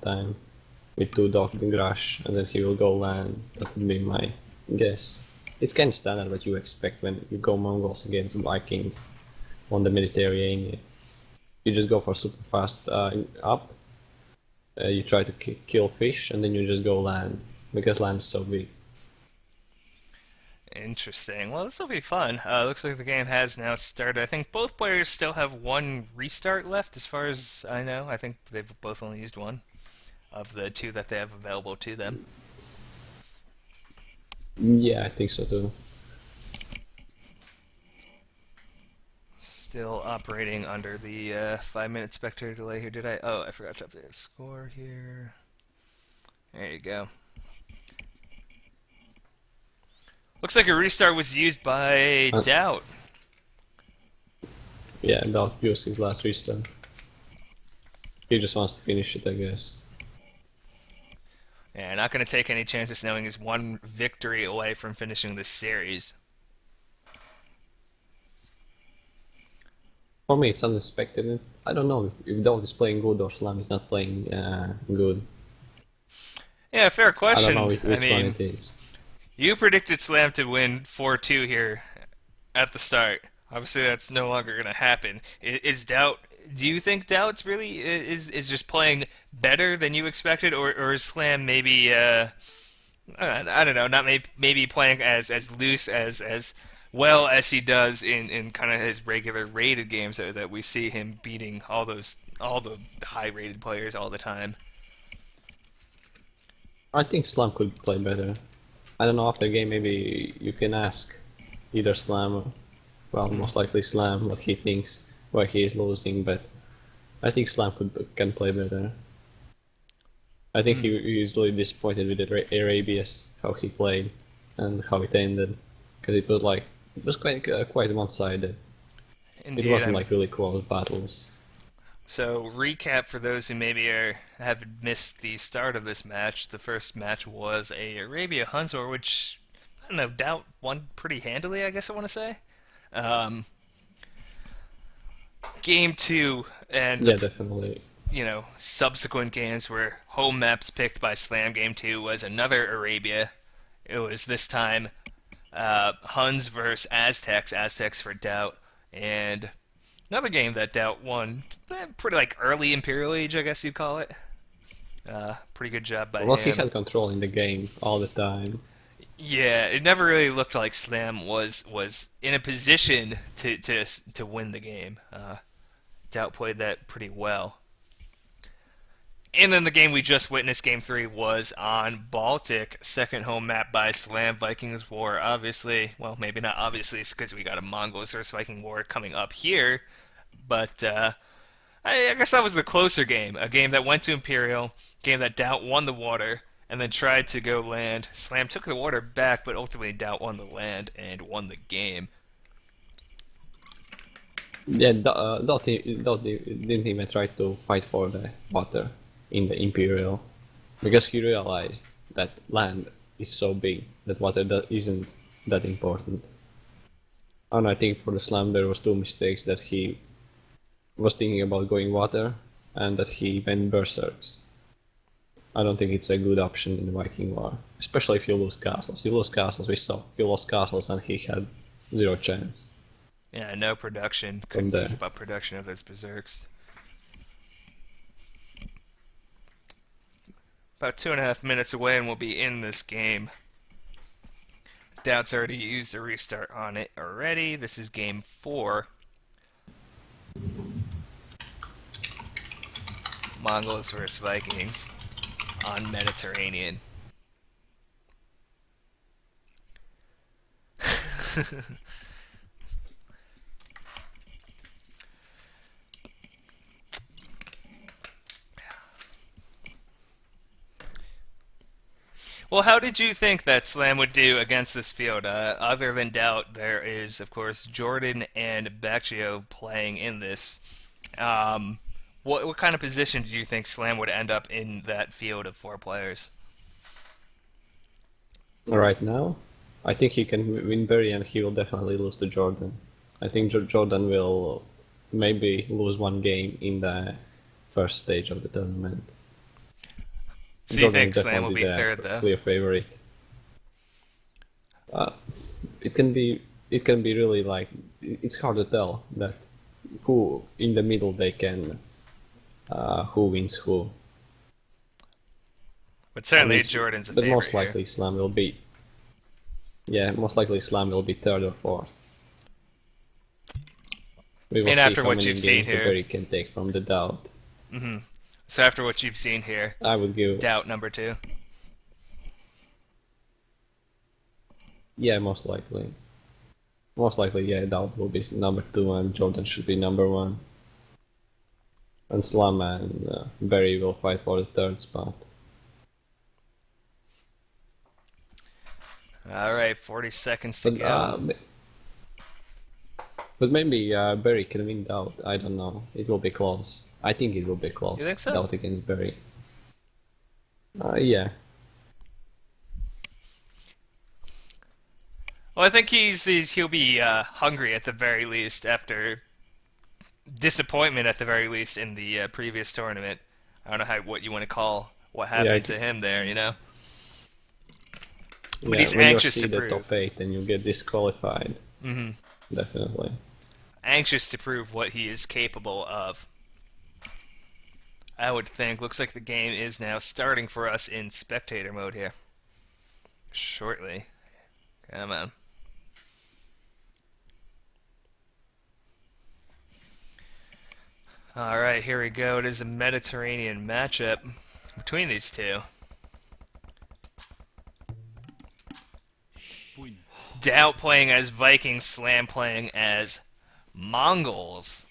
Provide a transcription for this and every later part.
time with 2 DauT in Rush, and then he will go land. That would be my guess. It's kind of standard what you expect when you go Mongols against Vikings on the Mediterranean. You just go for super fast up, you try to kill fish, and then you just go land, because land is so big. Interesting. Well, this will be fun. Looks like the game has now started. I think both players still have one restart left, as far as I know. I think they've both only used one of the two that they have available to them. Yeah, I think so too. Still operating under the 5-minute spectator delay here. Did I? Oh, I forgot to update the score here. There you go. Looks like a restart was used by Uh, DauT. yeah, DauT used his last restart. He just wants to finish it, I guess. Yeah, not going to take any chances knowing he's one victory away from finishing this series. For me, it's unexpected. I don't know if DauT is playing good or Slam is not playing good. Yeah, fair I don't know question. I which one mean, it is. you predicted Slam to win 4-2 here at the start. Obviously, that's no longer going to happen. Is DauT? Do you think DauT's really is just playing better than you expected, or is Slam maybe I don't know, not maybe playing as loose as well as he does in kind of his regular rated games that we see him beating all the high rated players all the time. I think Slam could play better. I don't know, after the game maybe you can ask either Slam or, well, most likely Slam what he thinks, why he is losing, but I think Slam can play better. I think Mm, he is really disappointed with the Arabias, how he played and how it ended, because it was quite one-sided. It indeed. wasn't like really close battles. So, recap for those who maybe have missed the start of this match. The first match was a Arabia Hunsor, which I don't know, DauT won pretty handily. I guess I want to say. Um, Game two and the Yeah, definitely. subsequent games were home maps picked by Slam. Game two was another Arabia. It was this time Huns versus Aztecs. Aztecs for DauT, and another game that DauT won, pretty like early Imperial Age, I guess you'd call it. Pretty good job by Well, he him. had control in the game all the time. Yeah, it never really looked like Slam was in a position to win the game. DauT played that pretty well. And then the game we just witnessed, Game 3, was on Baltic, second home map by Slam. Vikings War, obviously. Well, maybe not obviously, because we got a Mongols versus Viking War coming up here. But I guess that was the closer game. A game that went to Imperial, game that DauT won the water, and then tried to go land. Slam took the water back, but ultimately DauT won the land and won the game. Yeah, DauT didn't even try to fight for the water in the Imperial, because he realized that land is so big that water isn't that important. And I think for the Slam there was 2 mistakes: that he was thinking about going water, and that he went berserks. I don't think it's a good option in the Viking War, especially if you lose castles. You lose castles, we saw. He lost castles and he had zero chance Yeah, no production. from Couldn't there. keep up production of those berserks. About 2.5 minutes away, and we'll be in this game. DauT's already used a restart on it already. This is game 4. Mongols versus Vikings on Mediterranean. Well, how did you think that Slam would do against this field? Other than DauT, there is, of course, Jordan and Baccio playing in this. Um, what kind of position do you think Slam would end up in that field of 4 players? Right now, I think he can win Berry and he will definitely lose to Jordan. I think Jordan will maybe lose one game in the first stage of the tournament. So you Jordan is think Slam will definitely be the third, though? clear favorite. Uh, it can be really like it's hard to tell that who in the middle they can who wins who. But certainly it's- Jordan's a but favorite most here. likely Slam will be most likely Slam will be third or fourth. We will And see after how what many you've seen games the here, Berry can take from the DauT. so after what you've seen here, I would give DauT number 2. yeah, most likely. Most likely, yeah, DauT will be number 2 and Jordan should be number 1. And Slam and Berry will fight for the third spot. All right, 40 seconds to go. But maybe Berry can win DauT. I don't know. It will be close. I think it will be close. You think so? DauT against Berry. Yeah. Well, I think he'll be hungry at the very least after disappointment at the very least in the previous tournament. I don't know what you want to call what happened to him there, you know. But he's when anxious you to see the prove. top 8 and you get disqualified. Mm-hmm. Definitely. Anxious to prove what he is capable of. I would think. Looks like the game is now starting for us in spectator mode here. Shortly. Come on. Alright, here we go. It is a Mediterranean matchup between these two. DauT playing as Vikings, Slam playing as Mongols.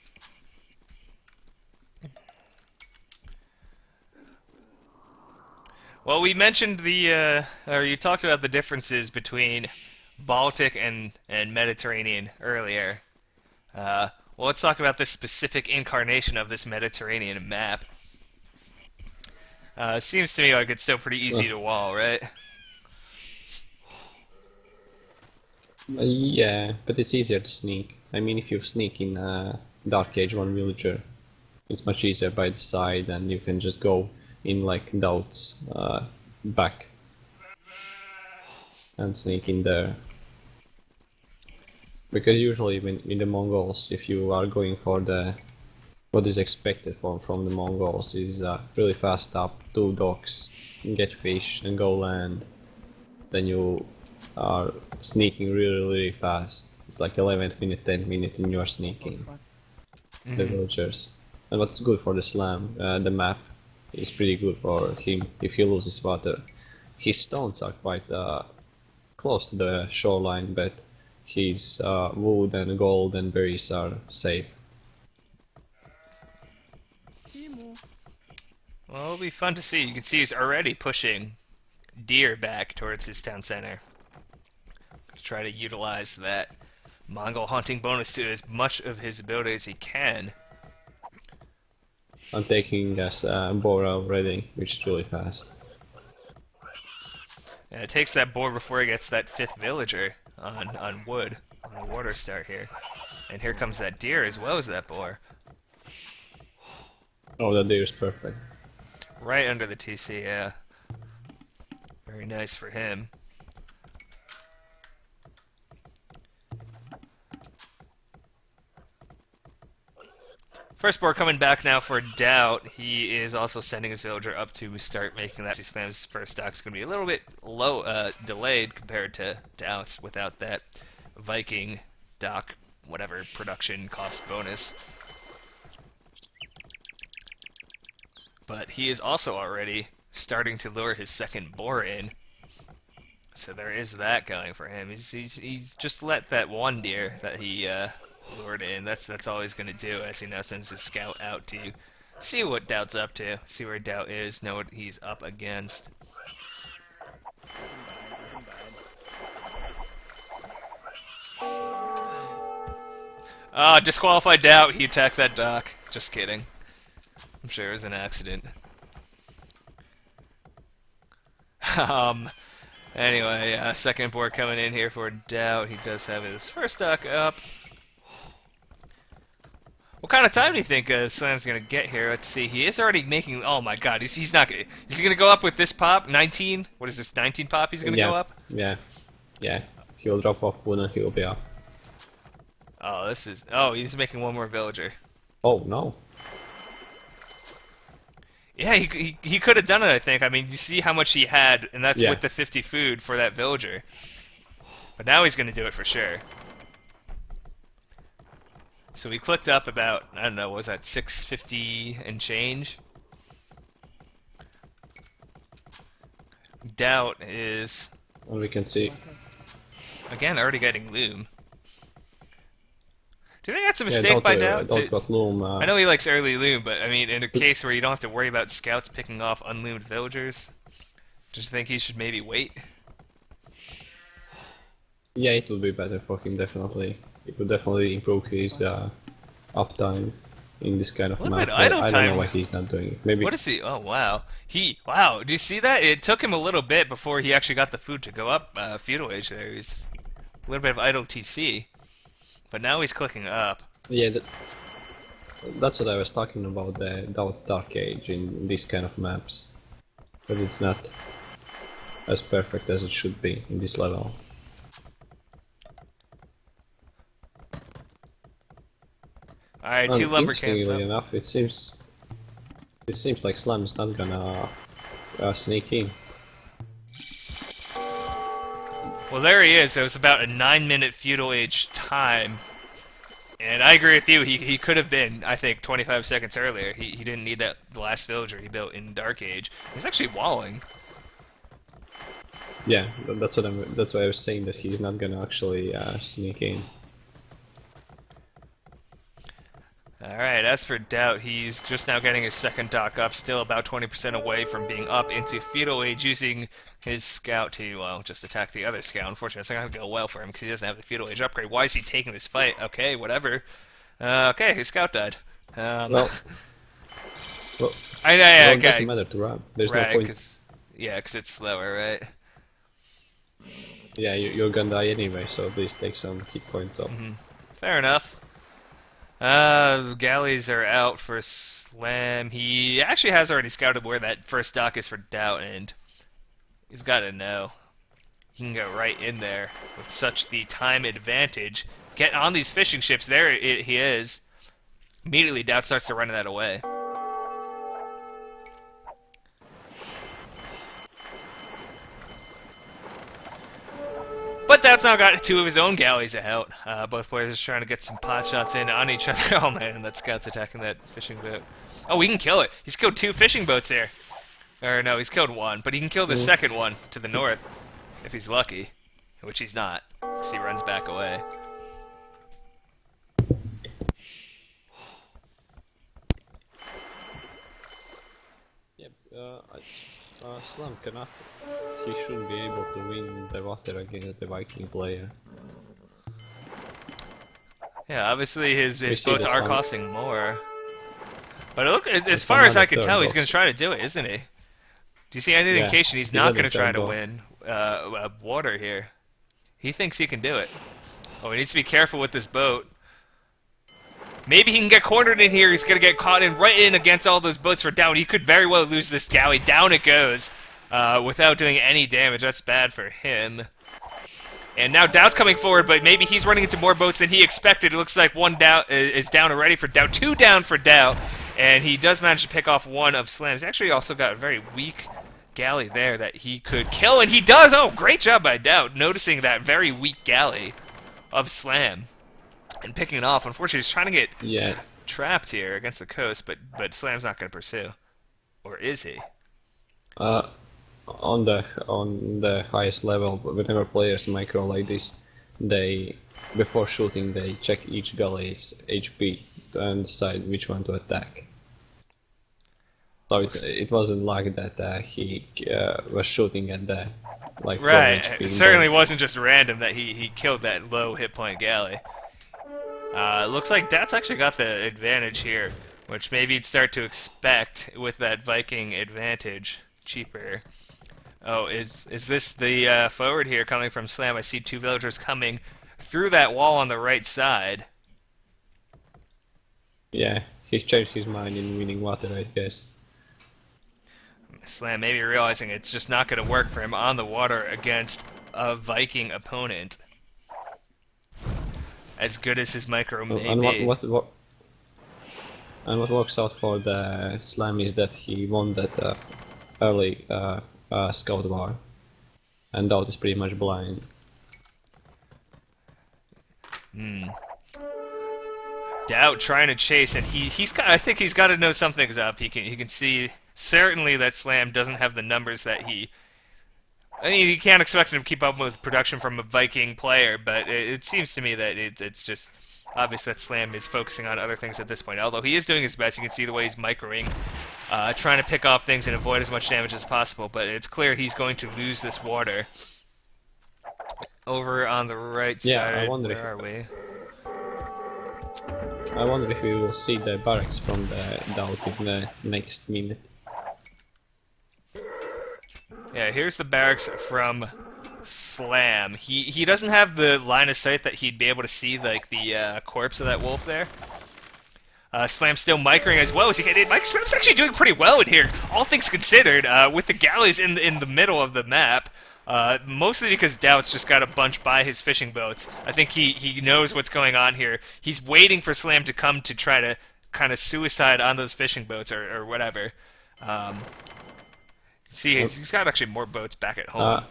Well, we mentioned or you talked about the differences between Baltic and Mediterranean earlier. Well, let's talk about this specific incarnation of this Mediterranean map. Seems to me like it's still pretty easy to wall, right? Yeah, but it's easier to sneak. I mean, if you sneak in Dark Age 1 Villager, it's much easier by the side and you can just go in like DauT's back and sneak in there. Because usually in the Mongols, if you are going for what is expected from the Mongols is really fast up, 2 docks, get fish and go land. Then you are sneaking really fast. It's like 11th minute, 10th minute and you are sneaking the villagers. And what's good for the Slam, the map is pretty good for him if he loses water. His stones are quite close to the shoreline, but his wood and gold and berries are safe. Well, it'll be fun to see. You can see he's already pushing deer back towards his town center. Try to utilize that Mongol hunting bonus to as much of his ability as he can. I'm taking this boar already, which is really fast. And it takes that boar before he gets that 5th villager on wood, on the water start here. And here comes that deer as well as that boar. Oh, that deer is perfect. Right under the TC, yeah. Very nice for him. First board coming back now for DauT. He is also sending his villager up to start making that. Slam's first stock's going to be a little bit delayed compared to DauT's without that Viking dock, whatever production cost bonus. But he is also already starting to lure his second boar in. So there is that going for him. He's just let that one deer that he lured in. That's all he's gonna do as he now sends his scout out to see what DauT's up to, see where DauT is, know what he's up against. Disqualified DauT. He attacked that dock. Just kidding. I'm sure it was an accident. Anyway, second board coming in here for DauT. He does have his first dock up. What kind of time do you think Slam's gonna get here? Let's see. He is already making. Oh my God, he's not gonna. Is he gonna go up with this pop? 19. What is this? 19 pop? He's gonna go up. Yeah, yeah. He'll drop off one and he'll be up. Oh, this is. Oh, he's making one more villager. Oh no. Yeah, he could have done it, I think. I mean, you see how much he had, and that's Yeah. with the 50 food for that villager. But now he's going to do it for sure. So we clicked up about, I don't know, what was that, 650 and change? DauT is, And we can see. again, already getting loom. Do you think that's a Yeah, mistake by DauT? DauT got loom. I know he likes early loom, but I mean, in a case where you don't have to worry about scouts picking off unloomed villagers, just think he should maybe wait. Yeah, it would be better for him, definitely. It would definitely improve his uptime in this kind of What map. about idle I don't time? know why he's not doing it. Maybe. What is he? Oh wow, wow. Do you see that? It took him a little bit before he actually got the food to go up feudal age. There, he's a little bit of idle TC, but now he's clicking up. Yeah, that's what I was talking about, the DauT Dark Age in these kind of maps. But it's not as perfect as it should be in this level. All right, two lumber camps Interestingly up. enough, it seems like Slam is not gonna sneak in. Well, there he is. It was about a 9-minute feudal age time. And I agree with you. He could have been, I think, 25 seconds earlier. He didn't need that last villager he built in Dark Age. He's actually walling. Yeah, that's what I was saying, that he's not gonna actually sneak in. Alright, as for DauT, he's just now getting his second dock up, still about 20% away from being up into feudal age, using his scout to, well, just attack the other scout. Unfortunately, it's not going to go well for him because he doesn't have the feudal age upgrade. Why is he taking this fight? Okay, whatever. Okay, his scout died. Well, it doesn't matter to run. There's no point. because it's slower, right? Yeah, you're gonna die anyway, so at least take some hit points off. Fair enough. The galleys are out for Slam. He actually has already scouted where that first dock is for DauT, and he's got to know. He can go right in there with such the time advantage. Get on these fishing ships. There he is. Immediately, DauT starts to run that away. But DauT's now got two of his own galleys out. Both players are trying to get some pot shots in on each other. Oh man, that scout's attacking that fishing boat. Oh, he can kill it. He's killed two fishing boats here. Or no, he's killed one, but he can kill the second one to the north, if he's lucky. Which he's not, because he runs back away. Yeah, Slam cannot. He shouldn't be able to win the water against the Viking player. Yeah, obviously his see boats the are sun. costing more. But look, as It's far as I another can third tell, he's going box. to try to do it, isn't he? Do you see any Yeah, indication he's he's not at going the to try third to box. win water here? He thinks he can do it. Oh, he needs to be careful with this boat. Maybe he can get cornered in here. He's going to get caught right in against all those boats for DauT. He could very well lose this galley. Down it goes without doing any damage. That's bad for him. And now DauT's coming forward, but maybe he's running into more boats than he expected. It looks like one down is down already for DauT. Two down for DauT. And he does manage to pick off one of Slam's. He's actually also got a very weak galley there that he could kill, and he does! Oh, great job by DauT, noticing that very weak galley of Slam and picking it off. Unfortunately, he's trying to get trapped here against the coast, but Slam's not going to pursue. Or is he? On the highest level, whenever players micro like this, they before shooting they check each galley's HP and decide which one to attack. So it wasn't like that he was shooting at the like right. 12 HP It certainly boat. wasn't just random that he killed that low hit point galley. Looks like DauT's actually got the advantage here, which maybe you'd start to expect with that Viking advantage. Cheaper. Oh, is this the forward here coming from Slam? I see two villagers coming through that wall on the right side. Yeah, he changed his mind in winning water, I guess. Slam maybe realizing it's just not going to work for him on the water against a Viking opponent. As good as his micro Oh, may be. And what works out for the Slam is that he won that early scout war, and DauT is pretty much blind. DauT trying to chase, and he's got. I think he's got to know something's up. He can see certainly that Slam doesn't have the numbers that he. I mean, you can't expect him to keep up with production from a Viking player, but it seems to me that it's just obvious that Slam is focusing on other things at this point. Although he is doing his best, you can see the way he's microing, trying to pick off things and avoid as much damage as possible. But it's clear he's going to lose this water. Over on the right side, I wonder where are we? I wonder if we will see the barracks from the DauT in the next minute. Yeah, here's the barracks from Slam. He doesn't have the line of sight that he'd be able to see like the corpse of that wolf there. Slam's still microing as well as he can. Slam's actually doing pretty well in here, all things considered, with the galleys in the middle of the map. Mostly because DauT's just got a bunch by his fishing boats. I think he knows what's going on here. He's waiting for Slam to come to try to kind of suicide on those fishing boats or whatever. See, he's got actually more boats back at home.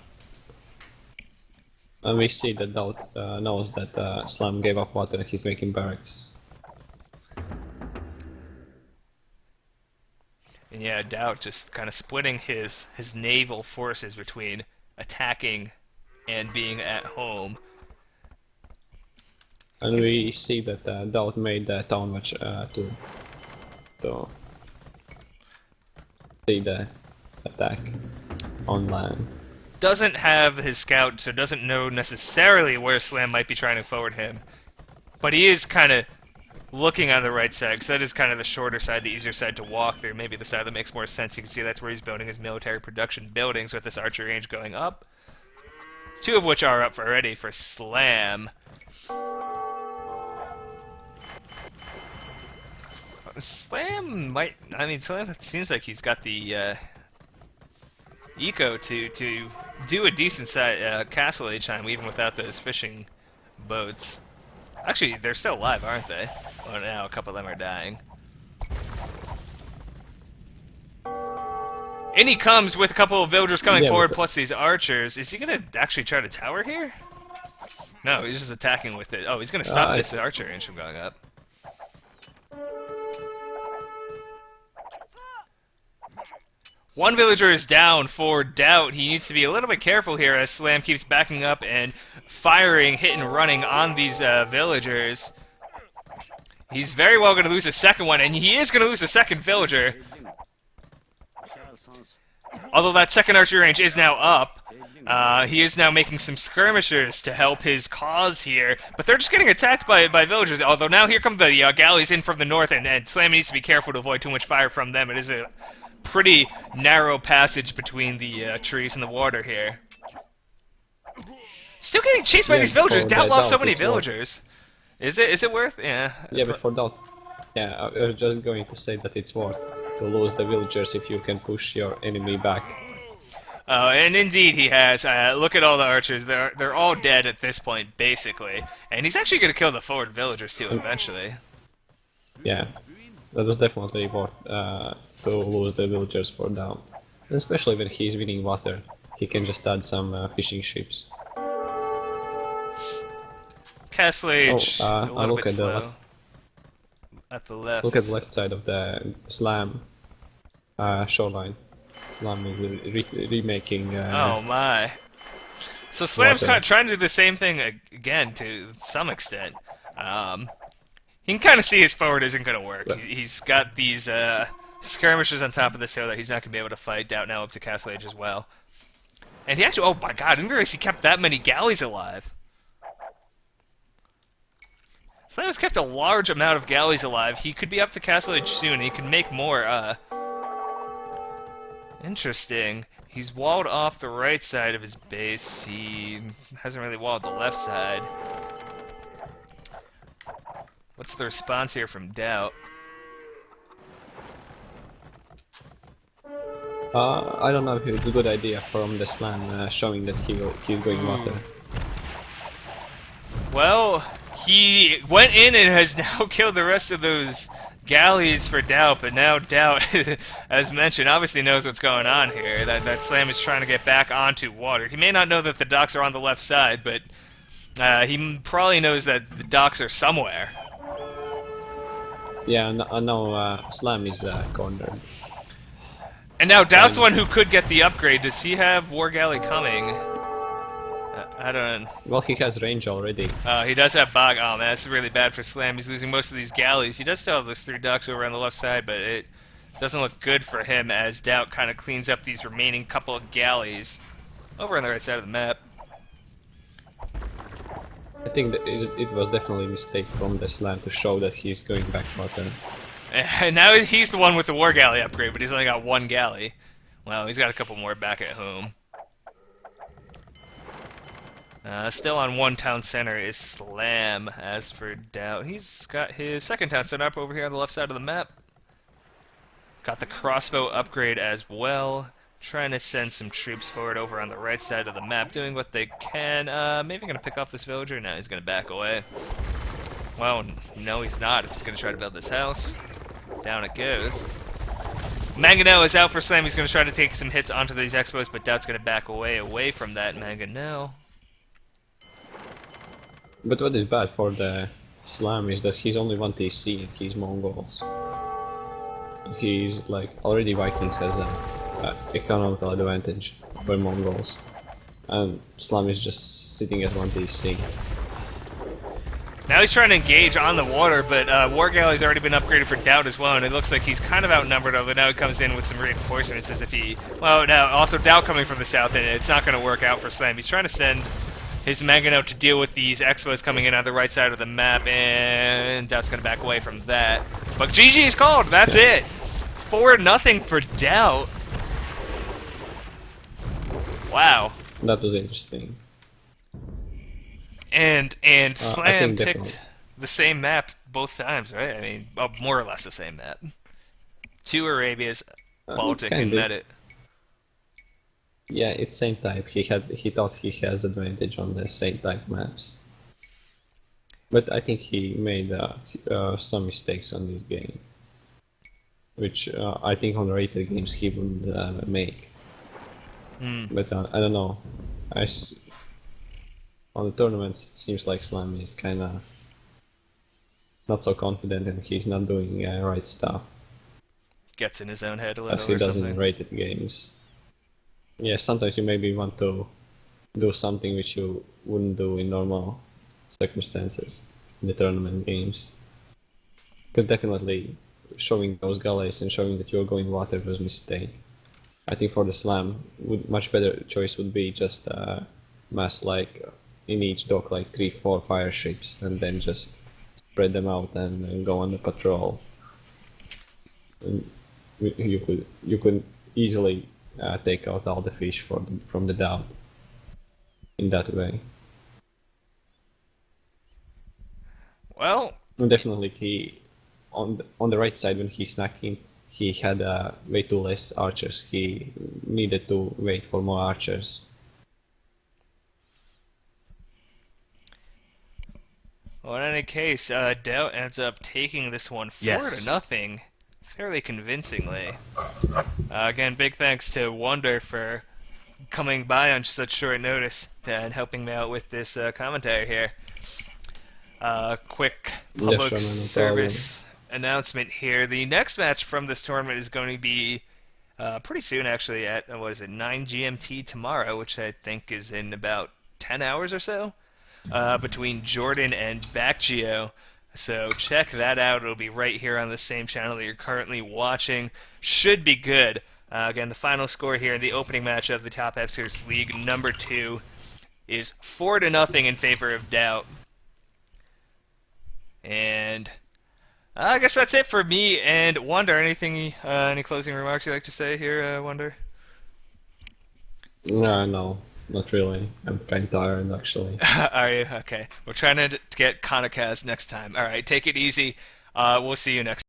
And we see that DauT knows that Slam gave up water and he's making barracks. And yeah, DauT just kind of splitting his naval forces between attacking and being at home. And we see that DauT made the town watch to see the attack on land. Doesn't have his scout, so doesn't know necessarily where Slam might be trying to forward him. But he is kind of looking on the right side, because that is kind of the shorter side, the easier side to walk through. Maybe the side that makes more sense. You can see that's where he's building his military production buildings with this archery range going up. 2 of which are up already for Slam. Slam might... I mean, Slam seems like he's got the eco to do a decent size castle age time, even without those fishing boats. Actually, they're still alive, aren't they? Oh, now a couple of them are dying. And he comes with a couple of villagers coming forward, plus these archers. Is he gonna actually try to tower here? No, he's just attacking with it. Oh, he's gonna stop this archer range from going up. One villager is down for DauT. He needs to be a little bit careful here as Slam keeps backing up and firing, hit and running on these villagers. He's very well going to lose a second one, and he is going to lose a second villager. Although that second archery range is now up. He is now making some skirmishers to help his cause here, but they're just getting attacked by villagers. Although now here come the galleys in from the north, and Slam needs to be careful to avoid too much fire from them. It is a pretty narrow passage between the trees and the water here. Still getting chased by these villagers. DauT lost so many villagers. Is it worth? Yeah. Yeah, but for DauT, yeah, I was just going to say that it's worth to lose the villagers if you can push your enemy back. Oh, and indeed he has. Look at all the archers. They're all dead at this point, basically. And he's actually going to kill the forward villagers too, eventually. Yeah, that was definitely worth to lose the villagers for DauT. Especially when he's winning water, he can just add some fishing ships. Castle Age, a little look bit at slow. At the left. Look at the left side of the Slam shoreline. Slam is remaking. Oh my! So Slam's kind of trying to do the same thing again to some extent. You can kind of see his forward isn't going to work. He's got these skirmishers on top of this hill that he's not going to be able to fight. DauT now up to Castle Age as well. And he actually, oh my god, I didn't realize he kept that many galleys alive. Slam has kept a large amount of galleys alive. He could be up to Castle Age soon. He can make more. Interesting. He's walled off the right side of his base. He hasn't really walled the left side. What's the response here from DauT? I don't know if it's a good idea from the slam showing that he's going water. Well, he went in and has now killed the rest of those galleys for DauT, but now DauT, as mentioned, obviously knows what's going on here. That slam is trying to get back onto water. He may not know that the docks are on the left side, but he probably knows that the docks are somewhere. Yeah, I know Slam is cornered. And now DauT's the one who could get the upgrade. Does he have War Galley coming? I don't know. Well, he has range already. He does have Bog. Oh man, that's really bad for Slam. He's losing most of these galleys. He does still have those 3 docks over on the left side, but it doesn't look good for him as DauT kind of cleans up these remaining couple of galleys over on the right side of the map. I think that it was definitely a mistake from the Slam to show that he's going back water. And now he's the one with the War Galley upgrade, but he's only got 1 galley. Well, he's got a couple more back at home. Still on 1 town center is Slam. As for DauT, he's got his 2nd town center up over here on the left side of the map. Got the crossbow upgrade as well. Trying to send some troops forward over on the right side of the map, doing what they can. Maybe going to pick off this villager. Now he's going to back away. Well, no, he's not. He's going to try to build this house. Down it goes. Mangonel is out for Slam. He's going to try to take some hits onto these expos, but DauT's going to back away from that Mangonel. But what is bad for the Slam is that he's only 1 TC and he's Mongols. He's like already Vikings has a economical advantage for Mongols, and Slam is just sitting at 1 TC. Now he's trying to engage on the water, but War Galley's already been upgraded for DauT as well, and it looks like he's kind of outnumbered, although now he comes in with some reinforcements as if he... Well, now also DauT coming from the south, and it's not going to work out for Slam. He's trying to send his Mangonel to deal with these expos coming in on the right side of the map, and DauT's going to back away from that. But GG is called. That's it. 4-0 for DauT. Wow. That was interesting. And Slam picked definitely the same map both times, right? I mean, more or less the same map. 2 Arabias, Baltic, and Medit. Yeah, it's same type. He thought he has advantage on the same type maps, but I think he made some mistakes on this game, which I think on rated games he wouldn't make. But I don't know. On the tournaments, it seems like Slam is kind of not so confident and he's not doing right stuff. Gets in his own head a little, as he or does something. in rated games. Yeah, sometimes you maybe want to do something which you wouldn't do in normal circumstances in the tournament games. Because definitely showing those galleys and showing that you're going water was a mistake. I think for the Slam, much better choice would be just mass like in each dock like 3-4 fire ships and then just spread them out and go on the patrol. And you could easily take out all the fish from the DauT in that way. Well, and definitely he on the right side when he snuck in, he had way too less archers. He needed to wait for more archers. Well, in any case, DauT ends up taking this one 4-0, fairly convincingly. Again, big thanks to Wonder for coming by on such short notice and helping me out with this commentary here. Quick public service announcement here. The next match from this tournament is going to be pretty soon, actually, at 9 GMT tomorrow, which I think is in about 10 hours or so. Between Jordan and Bakgio. So check that out. It'll be right here on the same channel that you're currently watching. Should be good. Again, the final score here in the opening match of the Top Experts League number 2 is 4-0 in favor of DauT. And I guess that's it for me and Wonder. Anything, any closing remarks you'd like to say here, Wonder? No. Not really. I'm kind of tired, actually. Are you? Okay. We're trying to get Conquerors next time. All right. Take it easy. We'll see you next time.